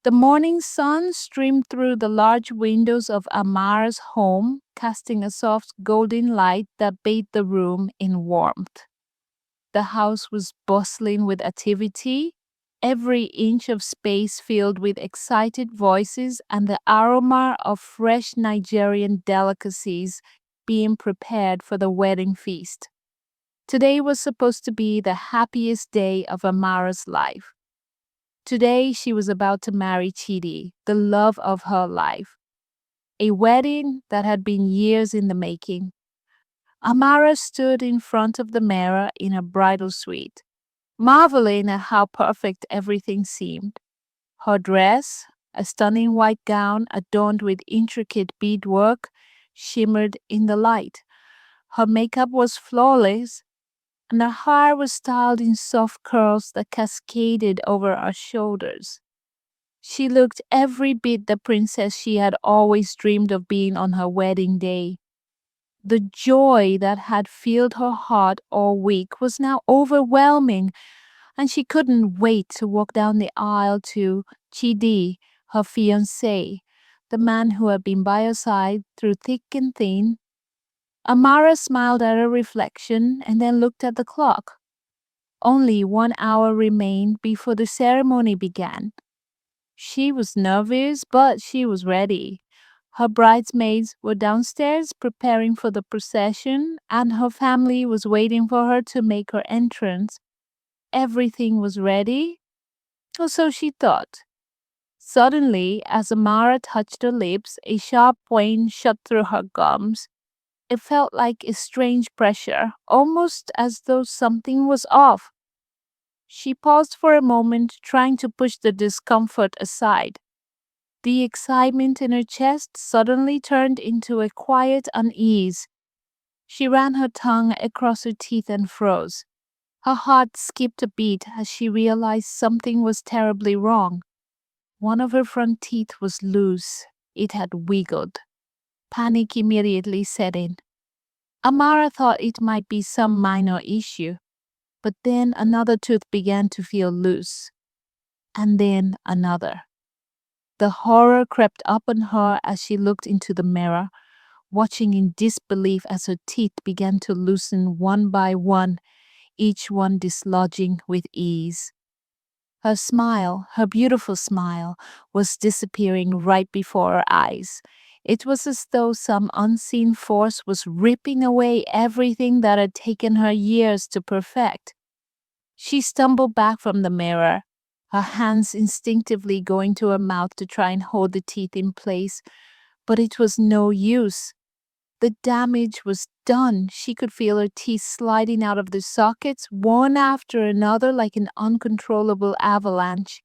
The morning sun streamed through the large windows of Amara's home, casting a soft golden light that bathed the room in warmth. The house was bustling with activity, every inch of space filled with excited voices and the aroma of fresh Nigerian delicacies being prepared for the wedding feast. Today was supposed to be the happiest day of Amara's life. Today she was about to marry Chidi, the love of her life. A wedding that had been years in the making. Amara stood in front of the mirror in her bridal suite, marveling at how perfect everything seemed. Her dress, a stunning white gown adorned with intricate beadwork, shimmered in the light. Her makeup was flawless, and her hair was styled in soft curls that cascaded over her shoulders. She looked every bit the princess she had always dreamed of being on her wedding day. The joy that had filled her heart all week was now overwhelming, and she couldn't wait to walk down the aisle to Chidi, her fiancé, the man who had been by her side through thick and thin. Amara smiled at her reflection and then looked at the clock. Only 1 hour remained before the ceremony began. She was nervous, but she was ready. Her bridesmaids were downstairs preparing for the procession, and her family was waiting for her to make her entrance. Everything was ready, or so she thought. Suddenly, as Amara touched her lips, a sharp pain shot through her gums. It felt like a strange pressure, almost as though something was off. She paused for a moment, trying to push the discomfort aside. The excitement in her chest suddenly turned into a quiet unease. She ran her tongue across her teeth and froze. Her heart skipped a beat as she realized something was terribly wrong. One of her front teeth was loose. It had wiggled. Panic immediately set in. Amara thought it might be some minor issue, but then another tooth began to feel loose. And then another. The horror crept up on her as she looked into the mirror, watching in disbelief as her teeth began to loosen one by one, each one dislodging with ease. Her smile, her beautiful smile, was disappearing right before her eyes. It was as though some unseen force was ripping away everything that had taken her years to perfect. She stumbled back from the mirror, her hands instinctively going to her mouth to try and hold the teeth in place, but it was no use. The damage was done. She could feel her teeth sliding out of the sockets, one after another, like an uncontrollable avalanche.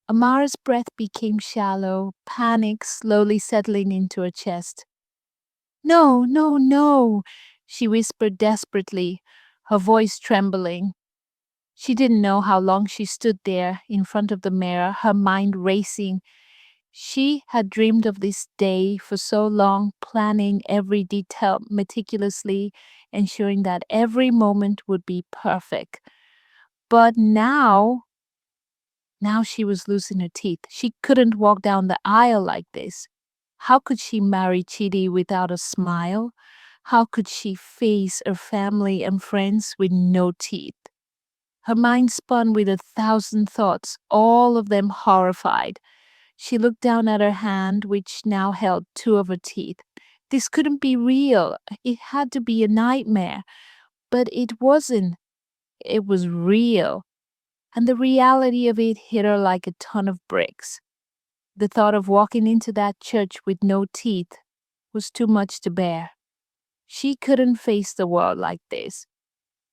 Amara's breath became shallow, panic slowly settling into her chest. No, no, no, she whispered desperately, her voice trembling. She didn't know how long she stood there in front of the mirror, her mind racing. She had dreamed of this day for so long, planning every detail meticulously, ensuring that every moment would be perfect. But now she was losing her teeth. She couldn't walk down the aisle like this. How could she marry Chidi without a smile? How could she face her family and friends with no teeth? Her mind spun with 1,000 thoughts, all of them horrified. She looked down at her hand, which now held two of her teeth. This couldn't be real. It had to be a nightmare. But it wasn't. It was real. And the reality of it hit her like a ton of bricks. The thought of walking into that church with no teeth was too much to bear. She couldn't face the world like this.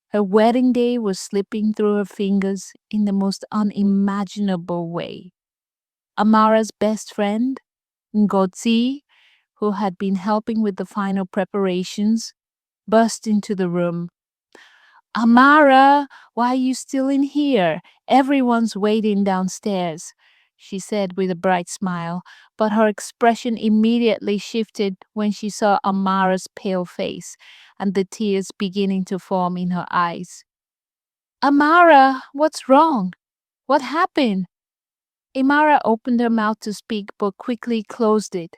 Her wedding day was slipping through her fingers in the most unimaginable way. Amara's best friend, Ngozi, who had been helping with the final preparations, burst into the room. Amara, why are you still in here? Everyone's waiting downstairs, she said with a bright smile, but her expression immediately shifted when she saw Amara's pale face and the tears beginning to form in her eyes. Amara, what's wrong? What happened? Imara opened her mouth to speak but quickly closed it.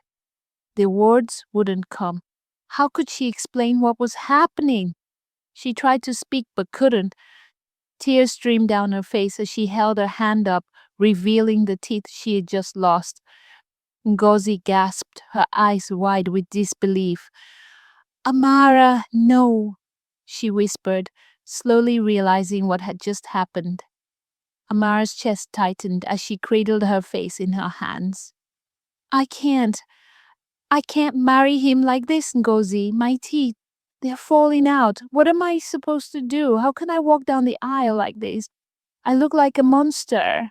The words wouldn't come. How could she explain what was happening? She tried to speak but couldn't. Tears streamed down her face as she held her hand up, revealing the teeth she had just lost. Ngozi gasped, her eyes wide with disbelief. Amara, no, she whispered, slowly realizing what had just happened. Amara's chest tightened as she cradled her face in her hands. I can't. I can't marry him like this, Ngozi. My teeth, they're falling out. What am I supposed to do? How can I walk down the aisle like this? I look like a monster.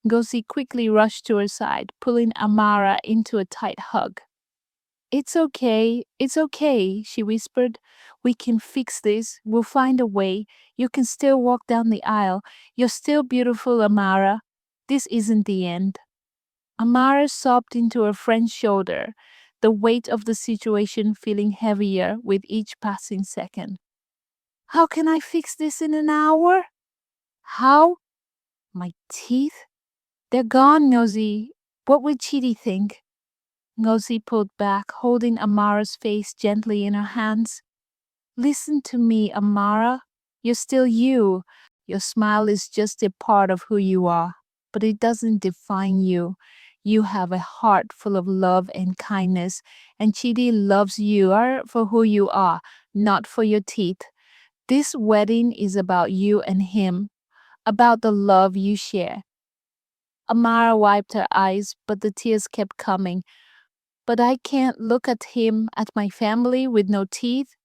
Ngozi quickly rushed to her side, pulling Amara into a tight hug. It's okay, she whispered. We can fix this. We'll find a way. You can still walk down the aisle. You're still beautiful, Amara. This isn't the end. Amara sobbed into her friend's shoulder, the weight of the situation feeling heavier with each passing second. How can I fix this in an hour? How? My teeth? They're gone, Nosy. What would Chidi think? Ngozi pulled back, holding Amara's face gently in her hands. Listen to me, Amara. You're still you. Your smile is just a part of who you are, but it doesn't define you. You have a heart full of love and kindness, and Chidi loves you for who you are, not for your teeth. This wedding is about you and him, about the love you share. Amara wiped her eyes, but the tears kept coming. But I can't look at him, at my family with no teeth.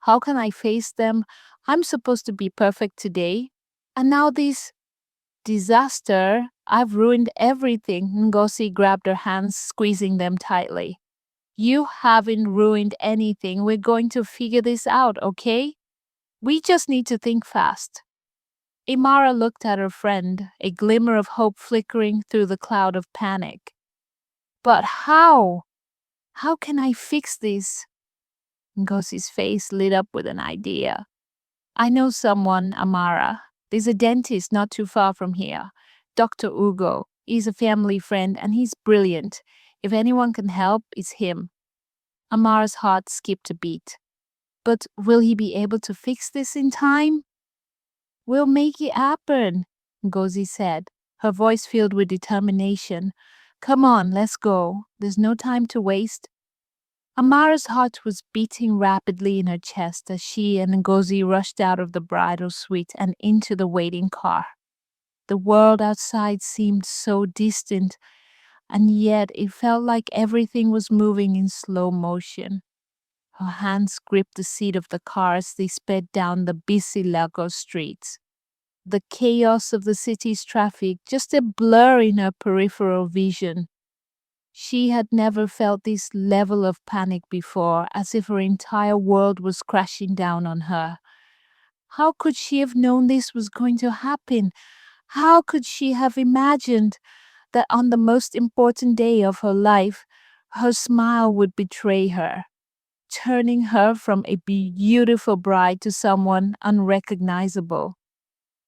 How can I face them? I'm supposed to be perfect today. And now this disaster, I've ruined everything. Ngozi grabbed her hands, squeezing them tightly. You haven't ruined anything. We're going to figure this out, okay? We just need to think fast. Imara looked at her friend, a glimmer of hope flickering through the cloud of panic. But how? How can I fix this? Ngosi's face lit up with an idea. I know someone, Amara. There's a dentist not too far from here. Dr. Ugo. He's a family friend and he's brilliant. If anyone can help, it's him. Amara's heart skipped a beat. But will he be able to fix this in time? We'll make it happen, Ngozi said, her voice filled with determination. Come on, let's go. There's no time to waste. Amara's heart was beating rapidly in her chest as she and Ngozi rushed out of the bridal suite and into the waiting car. The world outside seemed so distant, and yet it felt like everything was moving in slow motion. Her hands gripped the seat of the car as they sped down the busy Lagos streets. The chaos of the city's traffic just a blur in her peripheral vision. She had never felt this level of panic before, as if her entire world was crashing down on her. How could she have known this was going to happen? How could she have imagined that on the most important day of her life, her smile would betray her, turning her from a beautiful bride to someone unrecognizable?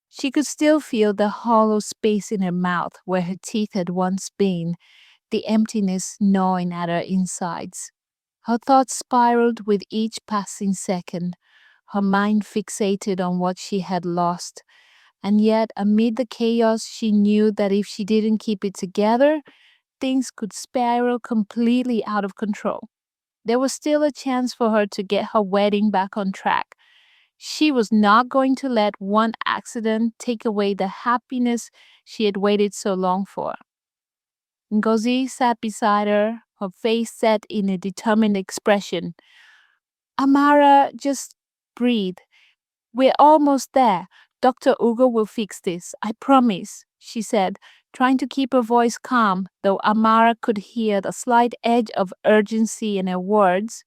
She could still feel the hollow space in her mouth where her teeth had once been, the emptiness gnawing at her insides. Her thoughts spiraled with each passing second, her mind fixated on what she had lost. And yet, amid the chaos, she knew that if she didn't keep it together, things could spiral completely out of control. There was still a chance for her to get her wedding back on track. She was not going to let one accident take away the happiness she had waited so long for. Ngozi sat beside her, her face set in a determined expression. Amara, just breathe. We're almost there. Dr. Ugo will fix this, I promise, she said, trying to keep her voice calm, though Amara could hear the slight edge of urgency in her words.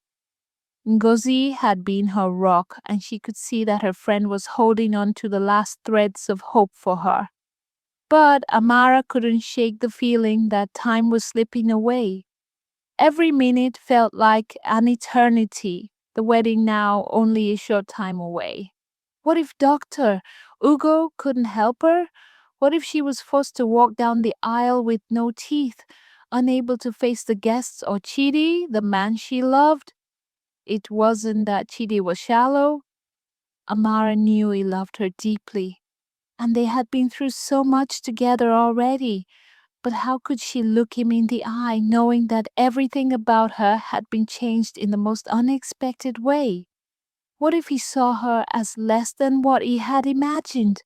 Ngozi had been her rock, and she could see that her friend was holding on to the last threads of hope for her. But Amara couldn't shake the feeling that time was slipping away. Every minute felt like an eternity, the wedding now only a short time away. What if Dr. Ugo couldn't help her? What if she was forced to walk down the aisle with no teeth, unable to face the guests or Chidi, the man she loved? It wasn't that Chidi was shallow. Amara knew he loved her deeply, and they had been through so much together already. But how could she look him in the eye, knowing that everything about her had been changed in the most unexpected way? What if he saw her as less than what he had imagined?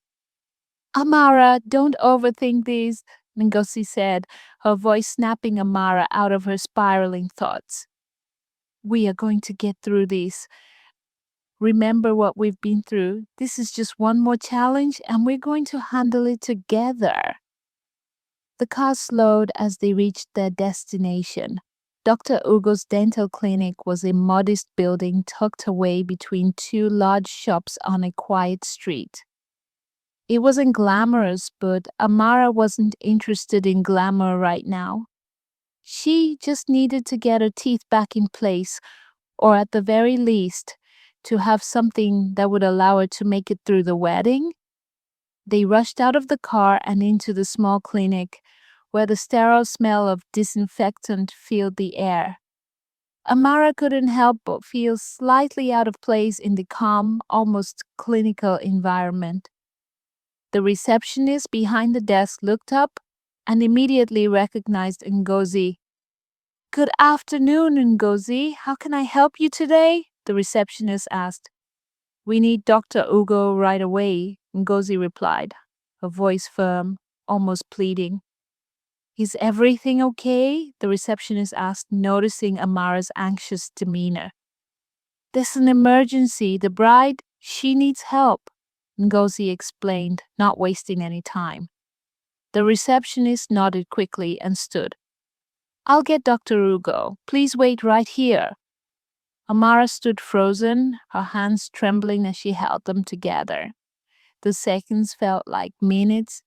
Amara, don't overthink this, Ngozi said, her voice snapping Amara out of her spiraling thoughts. We are going to get through this. Remember what we've been through. This is just one more challenge, and we're going to handle it together. The car slowed as they reached their destination. Dr. Ugo's dental clinic was a modest building tucked away between two large shops on a quiet street. It wasn't glamorous, but Amara wasn't interested in glamour right now. She just needed to get her teeth back in place, or at the very least, to have something that would allow her to make it through the wedding. They rushed out of the car and into the small clinic, where the sterile smell of disinfectant filled the air. Amara couldn't help but feel slightly out of place in the calm, almost clinical environment. The receptionist behind the desk looked up and immediately recognized Ngozi. Good afternoon, Ngozi. How can I help you today? The receptionist asked. We need Dr. Ugo right away, Ngozi replied, her voice firm, almost pleading. Is everything okay? The receptionist asked, noticing Amara's anxious demeanor. There's an emergency. The bride, she needs help, Ngozi explained, not wasting any time. The receptionist nodded quickly and stood. I'll get Dr. Ugo. Please wait right here. Amara stood frozen, her hands trembling as she held them together. The seconds felt like minutes.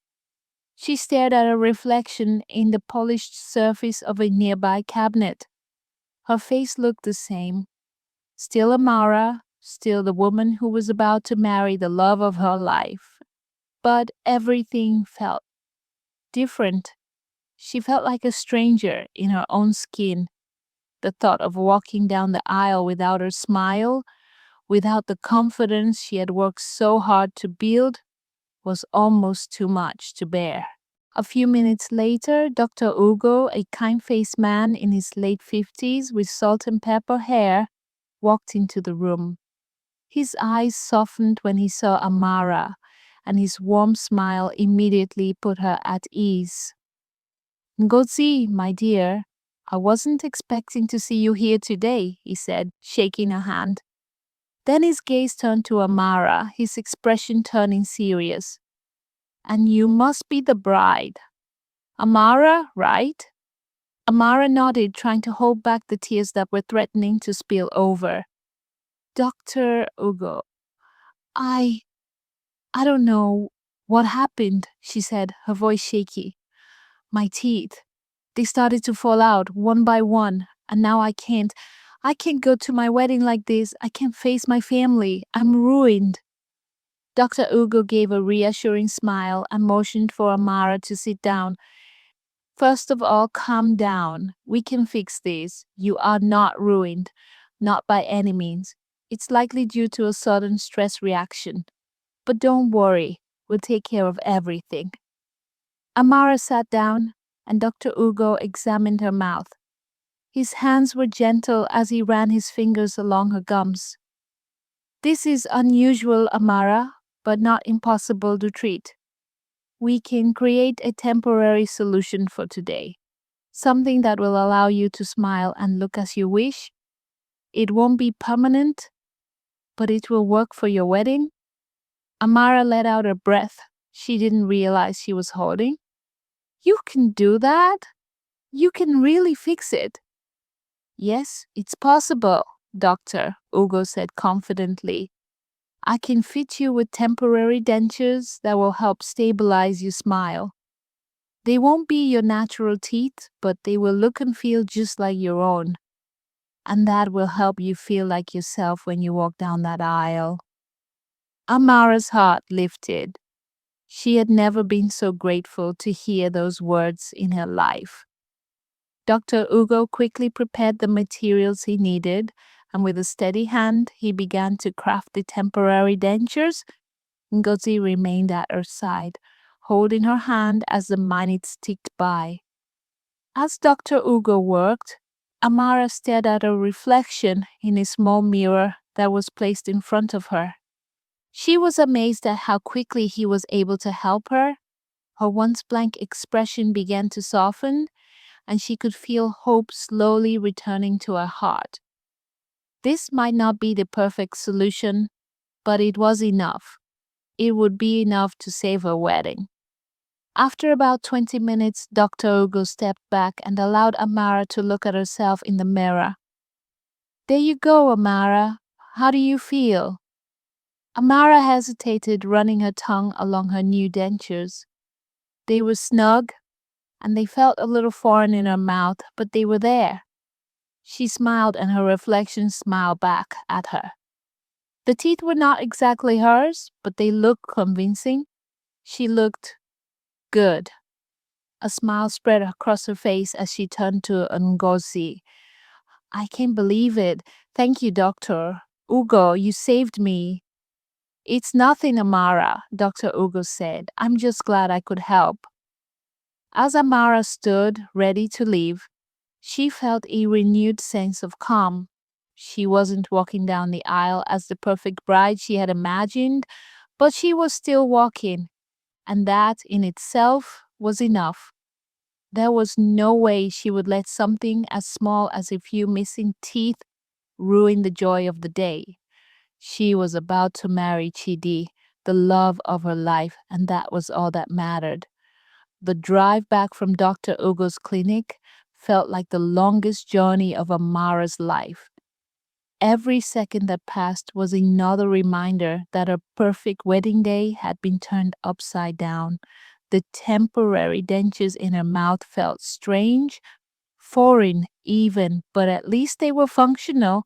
She stared at her reflection in the polished surface of a nearby cabinet. Her face looked the same. Still Amara, still the woman who was about to marry the love of her life. But everything felt different. She felt like a stranger in her own skin. The thought of walking down the aisle without her smile, without the confidence she had worked so hard to build, was almost too much to bear. A few minutes later, Dr. Ugo, a kind-faced man in his late 50s with salt and pepper hair, walked into the room. His eyes softened when he saw Amara, and his warm smile immediately put her at ease. Ngozi, my dear, I wasn't expecting to see you here today, he said, shaking her hand. Then his gaze turned to Amara, his expression turning serious. And you must be the bride. Amara, right? Amara nodded, trying to hold back the tears that were threatening to spill over. Dr. Ugo, I don't know what happened, she said, her voice shaky. My teeth, they started to fall out one by one, and now I can't go to my wedding like this. I can't face my family. I'm ruined. Dr. Ugo gave a reassuring smile and motioned for Amara to sit down. First of all, calm down. We can fix this. You are not ruined. Not by any means. It's likely due to a sudden stress reaction. But don't worry. We'll take care of everything. Amara sat down, and Dr. Ugo examined her mouth. His hands were gentle as he ran his fingers along her gums. This is unusual, Amara, but not impossible to treat. We can create a temporary solution for today. Something that will allow you to smile and look as you wish. It won't be permanent, but it will work for your wedding. Amara let out a breath she didn't realize she was holding. You can do that? You can really fix it. Yes, it's possible, Dr. Ugo said confidently. I can fit you with temporary dentures that will help stabilize your smile. They won't be your natural teeth, but they will look and feel just like your own. And that will help you feel like yourself when you walk down that aisle. Amara's heart lifted. She had never been so grateful to hear those words in her life. Dr. Ugo quickly prepared the materials he needed, and with a steady hand, he began to craft the temporary dentures. Ngozi remained at her side, holding her hand as the minutes ticked by. As Dr. Ugo worked, Amara stared at her reflection in a small mirror that was placed in front of her. She was amazed at how quickly he was able to help her. Her once blank expression began to soften, and she could feel hope slowly returning to her heart. This might not be the perfect solution, but it was enough. It would be enough to save her wedding. After about 20 minutes, Dr. Ugo stepped back and allowed Amara to look at herself in the mirror. "There you go, Amara. How do you feel?" Amara hesitated, running her tongue along her new dentures. They were snug, and they felt a little foreign in her mouth, but they were there. She smiled, and her reflection smiled back at her. The teeth were not exactly hers, but they looked convincing. She looked good. A smile spread across her face as she turned to Ngozi. "I can't believe it. Thank you, Doctor. Ugo, you saved me." "It's nothing, Amara," Dr. Ugo said. "I'm just glad I could help." As Amara stood, ready to leave, she felt a renewed sense of calm. She wasn't walking down the aisle as the perfect bride she had imagined, but she was still walking, and that in itself was enough. There was no way she would let something as small as a few missing teeth ruin the joy of the day. She was about to marry Chidi, the love of her life, and that was all that mattered. The drive back from Dr. Ugo's clinic felt like the longest journey of Amara's life. Every second that passed was another reminder that her perfect wedding day had been turned upside down. The temporary dentures in her mouth felt strange, foreign even, but at least they were functional.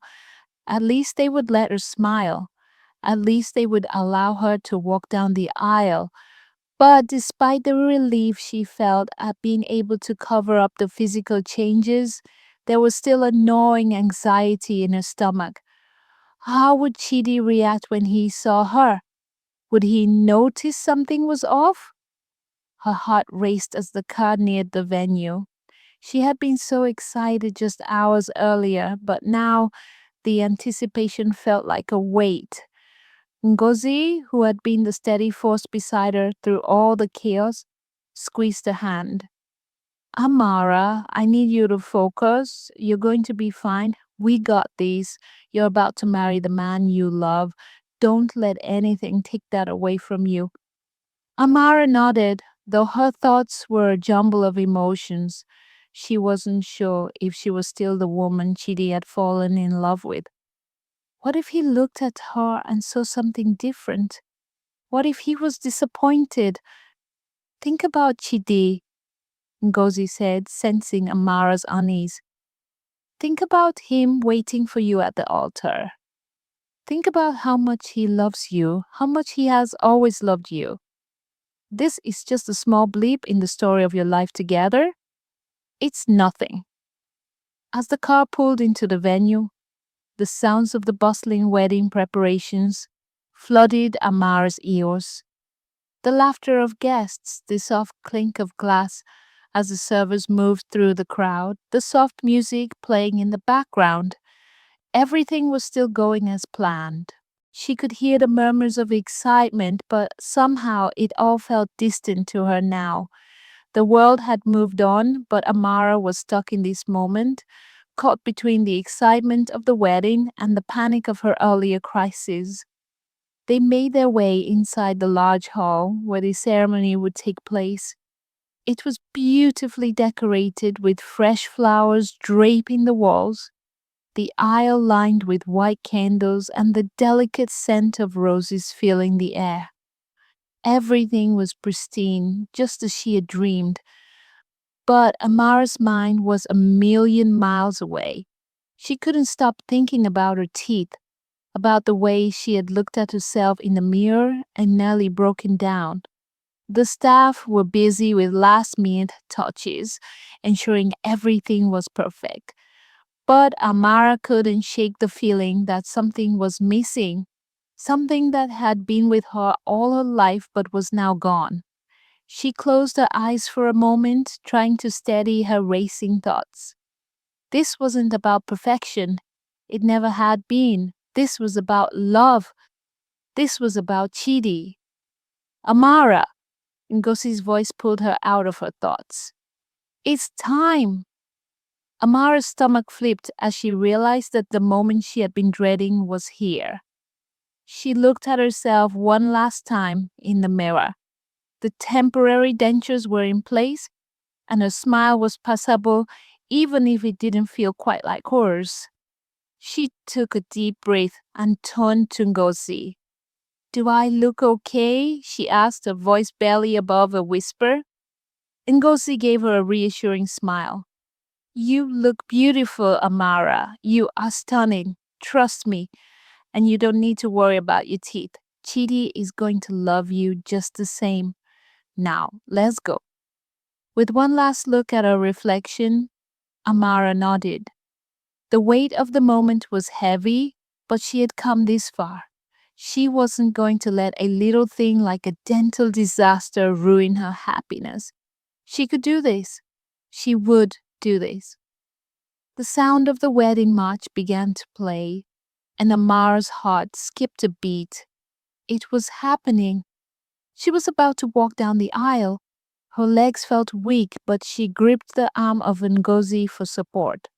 At least they would let her smile. At least they would allow her to walk down the aisle. But despite the relief she felt at being able to cover up the physical changes, there was still a gnawing anxiety in her stomach. How would Chidi react when he saw her? Would he notice something was off? Her heart raced as the car neared the venue. She had been so excited just hours earlier, but now the anticipation felt like a weight. Ngozi, who had been the steady force beside her through all the chaos, squeezed her hand. "Amara, I need you to focus. You're going to be fine. We got these. You're about to marry the man you love. Don't let anything take that away from you." Amara nodded, though her thoughts were a jumble of emotions. She wasn't sure if she was still the woman Chidi had fallen in love with. What if he looked at her and saw something different? What if he was disappointed? "Think about Chidi," Ngozi said, sensing Amara's unease. "Think about him waiting for you at the altar. Think about how much he loves you, how much he has always loved you. This is just a small blip in the story of your life together. It's nothing." As the car pulled into the venue, the sounds of the bustling wedding preparations flooded Amara's ears. The laughter of guests, the soft clink of glass as the servers moved through the crowd, the soft music playing in the background. Everything was still going as planned. She could hear the murmurs of excitement, but somehow it all felt distant to her now. The world had moved on, but Amara was stuck in this moment, caught between the excitement of the wedding and the panic of her earlier crisis. They made their way inside the large hall where the ceremony would take place. It was beautifully decorated with fresh flowers draping the walls, the aisle lined with white candles, and the delicate scent of roses filling the air. Everything was pristine, just as she had dreamed. But Amara's mind was a million miles away. She couldn't stop thinking about her teeth, about the way she had looked at herself in the mirror and nearly broken down. The staff were busy with last-minute touches, ensuring everything was perfect. But Amara couldn't shake the feeling that something was missing, something that had been with her all her life but was now gone. She closed her eyes for a moment, trying to steady her racing thoughts. This wasn't about perfection. It never had been. This was about love. This was about Chidi. Amara! Ngosi's voice pulled her out of her thoughts. It's time! Amara's stomach flipped as she realized that the moment she had been dreading was here. She looked at herself one last time in the mirror. The temporary dentures were in place, and her smile was passable even if it didn't feel quite like hers. She took a deep breath and turned to Ngozi. Do I look okay? She asked, her voice barely above a whisper. Ngozi gave her a reassuring smile. You look beautiful, Amara. You are stunning. Trust me. And you don't need to worry about your teeth. Chidi is going to love you just the same. Now, let's go. With one last look at her reflection, Amara nodded. The weight of the moment was heavy, but she had come this far. She wasn't going to let a little thing like a dental disaster ruin her happiness. She could do this. She would do this. The sound of the wedding march began to play, and Amara's heart skipped a beat. It was happening. She was about to walk down the aisle. Her legs felt weak, but she gripped the arm of Ngozi for support.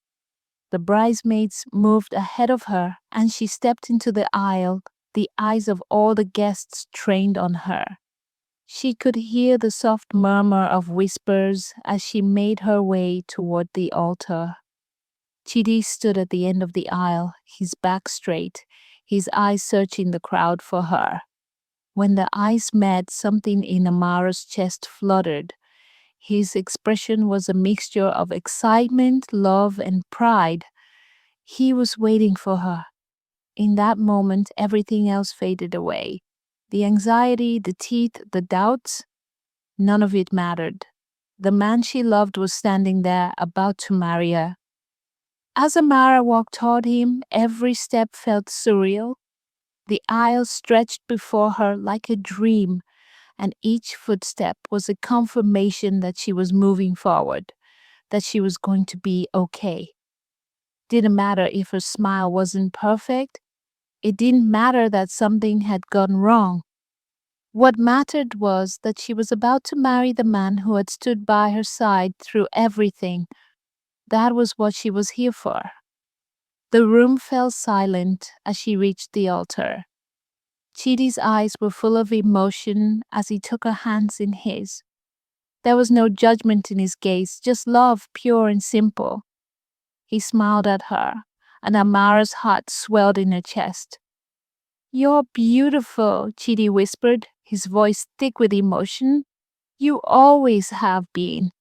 The bridesmaids moved ahead of her, and she stepped into the aisle, the eyes of all the guests trained on her. She could hear the soft murmur of whispers as she made her way toward the altar. Chidi stood at the end of the aisle, his back straight, his eyes searching the crowd for her. When the eyes met, something in Amara's chest fluttered. His expression was a mixture of excitement, love, and pride. He was waiting for her. In that moment, everything else faded away. The anxiety, the teeth, the doubts, none of it mattered. The man she loved was standing there, about to marry her. As Amara walked toward him, every step felt surreal. The aisle stretched before her like a dream, and each footstep was a confirmation that she was moving forward, that she was going to be okay. Didn't matter if her smile wasn't perfect. It didn't matter that something had gone wrong. What mattered was that she was about to marry the man who had stood by her side through everything. That was what she was here for. The room fell silent as she reached the altar. Chidi's eyes were full of emotion as he took her hands in his. There was no judgment in his gaze, just love, pure and simple. He smiled at her, and Amara's heart swelled in her chest. You're beautiful, Chidi whispered, his voice thick with emotion. You always have been.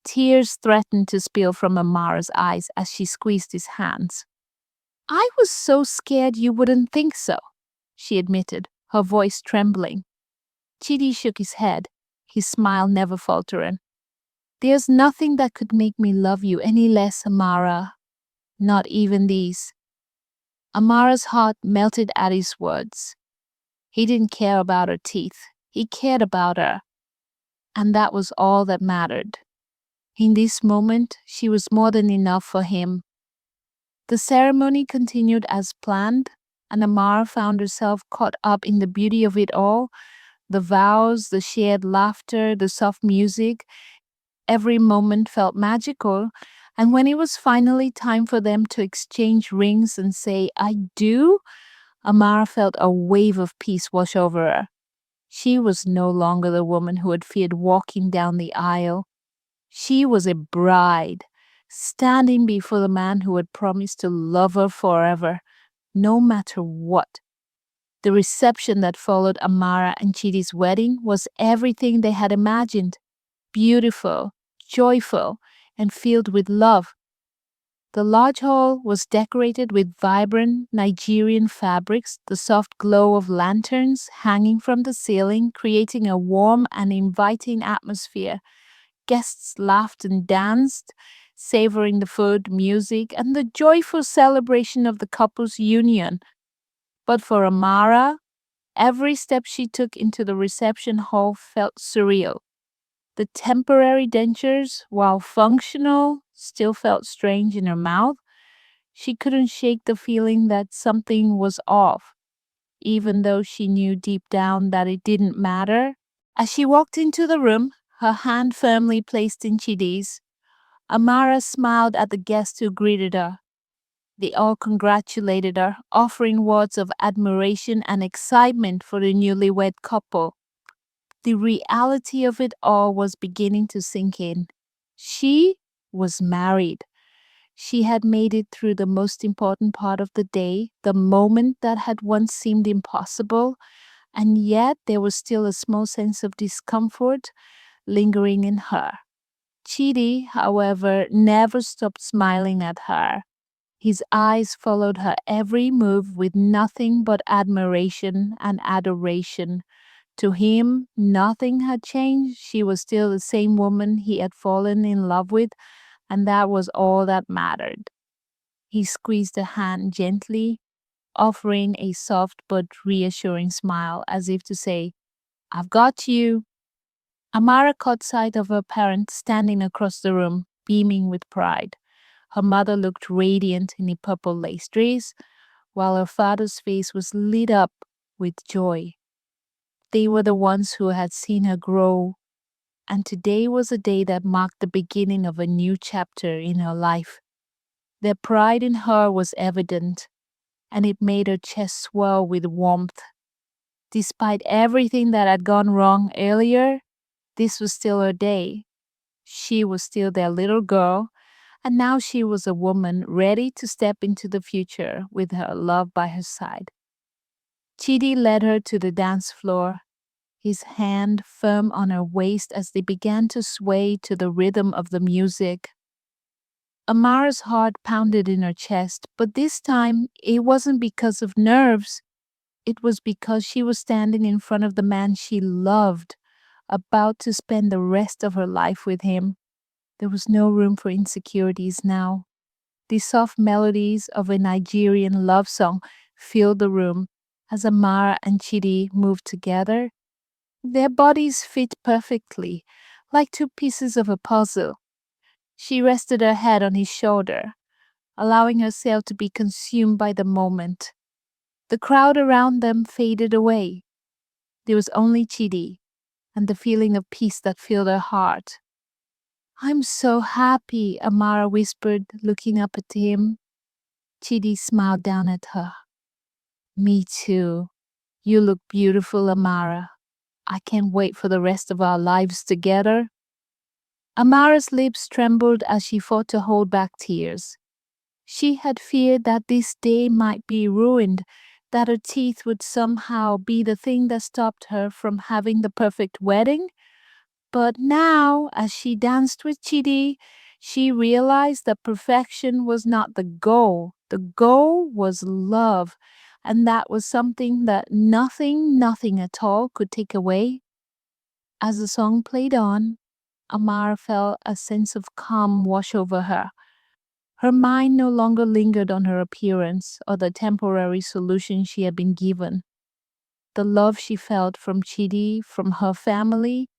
Tears threatened to spill from Amara's eyes as she squeezed his hands. I was so scared you wouldn't think so, she admitted, her voice trembling. Chidi shook his head, his smile never faltering. There's nothing that could make me love you any less, Amara. Not even these. Amara's heart melted at his words. He didn't care about her teeth. He cared about her. And that was all that mattered. In this moment, she was more than enough for him. The ceremony continued as planned, and Amara found herself caught up in the beauty of it all. The vows, the shared laughter, the soft music. Every moment felt magical, and when it was finally time for them to exchange rings and say, I do, Amara felt a wave of peace wash over her. She was no longer the woman who had feared walking down the aisle. She was a bride, standing before the man who had promised to love her forever, no matter what. The reception that followed Amara and Chidi's wedding was everything they had imagined. Beautiful, joyful, and filled with love. The lodge hall was decorated with vibrant Nigerian fabrics, the soft glow of lanterns hanging from the ceiling, creating a warm and inviting atmosphere. Guests laughed and danced, savoring the food, music, and the joyful celebration of the couple's union. But for Amara, every step she took into the reception hall felt surreal. The temporary dentures, while functional, still felt strange in her mouth. She couldn't shake the feeling that something was off, even though she knew deep down that it didn't matter. As she walked into the room, her hand firmly placed in Chidi's, Amara smiled at the guests who greeted her. They all congratulated her, offering words of admiration and excitement for the newlywed couple. The reality of it all was beginning to sink in. She was married. She had made it through the most important part of the day, the moment that had once seemed impossible, and yet there was still a small sense of discomfort lingering in her. Chidi, however, never stopped smiling at her. His eyes followed her every move with nothing but admiration and adoration. To him, nothing had changed. She was still the same woman he had fallen in love with, and that was all that mattered. He squeezed her hand gently, offering a soft but reassuring smile, as if to say, "I've got you." Amara caught sight of her parent standing across the room, beaming with pride. Her mother looked radiant in a purple lace dress, while her father's face was lit up with joy. They were the ones who had seen her grow, and today was a day that marked the beginning of a new chapter in her life. Their pride in her was evident, and it made her chest swell with warmth. Despite everything that had gone wrong earlier, this was still her day. She was still their little girl, and now she was a woman ready to step into the future with her love by her side. Chidi led her to the dance floor, his hand firm on her waist as they began to sway to the rhythm of the music. Amara's heart pounded in her chest, but this time it wasn't because of nerves. It was because she was standing in front of the man she loved, about to spend the rest of her life with him. There was no room for insecurities now. The soft melodies of a Nigerian love song filled the room as Amara and Chidi moved together. Their bodies fit perfectly, like two pieces of a puzzle. She rested her head on his shoulder, allowing herself to be consumed by the moment. The crowd around them faded away. There was only Chidi and the feeling of peace that filled her heart. "I'm so happy," Amara whispered, looking up at him. Chidi smiled down at her. "Me too. You look beautiful, Amara. I can't wait for the rest of our lives together." Amara's lips trembled as she fought to hold back tears. She had feared that this day might be ruined, that her teeth would somehow be the thing that stopped her from having the perfect wedding. But now, as she danced with Chidi, she realized that perfection was not the goal. The goal was love, and that was something that nothing at all could take away. As the song played on, Amara felt a sense of calm wash over her. Her mind no longer lingered on her appearance or the temporary solution she had been given. The love she felt from Chidi, from her family,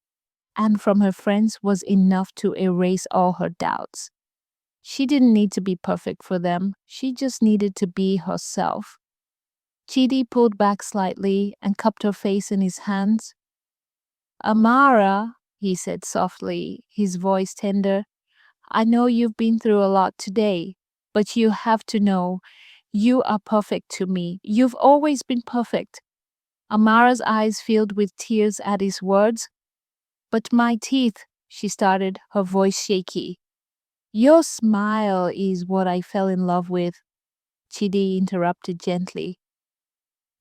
and from her friends was enough to erase all her doubts. She didn't need to be perfect for them. She just needed to be herself. Chidi pulled back slightly and cupped her face in his hands. "Amara," he said softly, his voice tender, "I know you've been through a lot today, but you have to know you are perfect to me. You've always been perfect." Amara's eyes filled with tears at his words. "But my teeth," she started, her voice shaky. "Your smile is what I fell in love with," Chidi interrupted gently.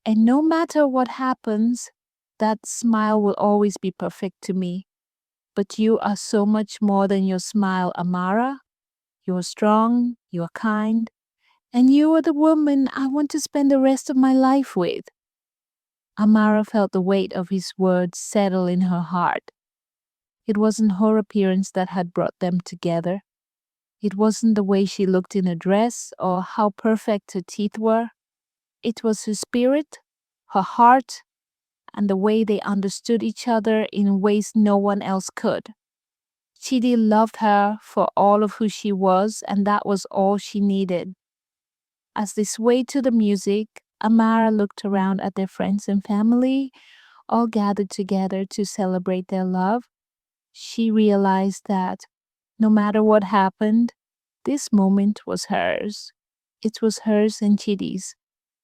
"And no matter what happens, that smile will always be perfect to me. But you are so much more than your smile, Amara. You're strong, you're kind, and you are the woman I want to spend the rest of my life with. Amara felt the weight of his words settle in her heart. It wasn't her appearance that had brought them together. It wasn't the way she looked in a dress or how perfect her teeth were. It was her spirit, her heart, and the way they understood each other in ways no one else could. Chidi loved her for all of who she was, and that was all she needed. As they swayed to the music, Amara looked around at their friends and family, all gathered together to celebrate their love. She realized that no matter what happened, this moment was hers. It was hers and Chidi's.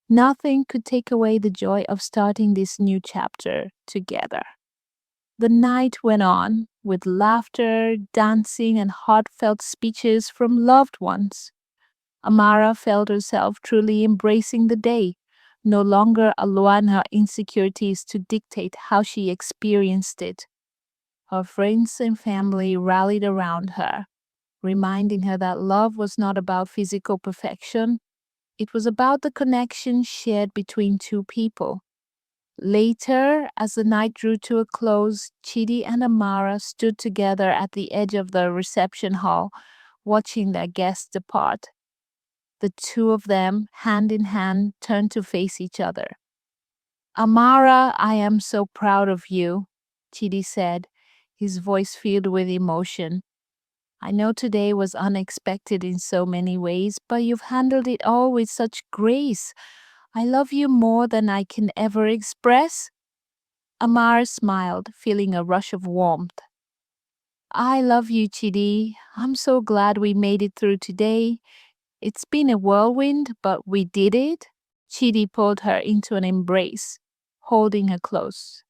Nothing could take away the joy of starting this new chapter together. The night went on with laughter, dancing, and heartfelt speeches from loved ones. Amara felt herself truly embracing the day, no longer allowing her insecurities to dictate how she experienced it. Her friends and family rallied around her, reminding her that love was not about physical perfection. It was about the connection shared between two people. Later, as the night drew to a close, Chidi and Amara stood together at the edge of the reception hall, watching their guests depart. The two of them, hand in hand, turned to face each other. Amara, I am so proud of you, Chidi said, his voice filled with emotion. I know today was unexpected in so many ways, but you've handled it all with such grace. I love you more than I can ever express. Amar smiled, feeling a rush of warmth. I love you, Chidi. I'm so glad we made it through today. It's been a whirlwind, but we did it. Chidi pulled her into an embrace, holding her close.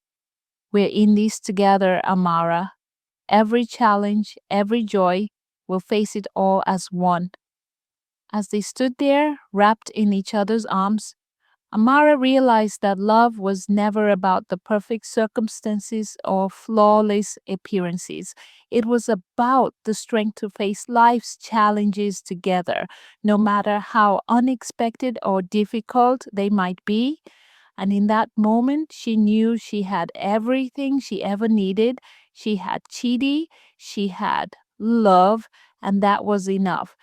We're in this together, Amara. Every challenge, every joy, we'll face it all as one. As they stood there, wrapped in each other's arms, Amara realized that love was never about the perfect circumstances or flawless appearances. It was about the strength to face life's challenges together, no matter how unexpected or difficult they might be. And in that moment, she knew she had everything she ever needed. She had Chidi, she had love, and that was enough.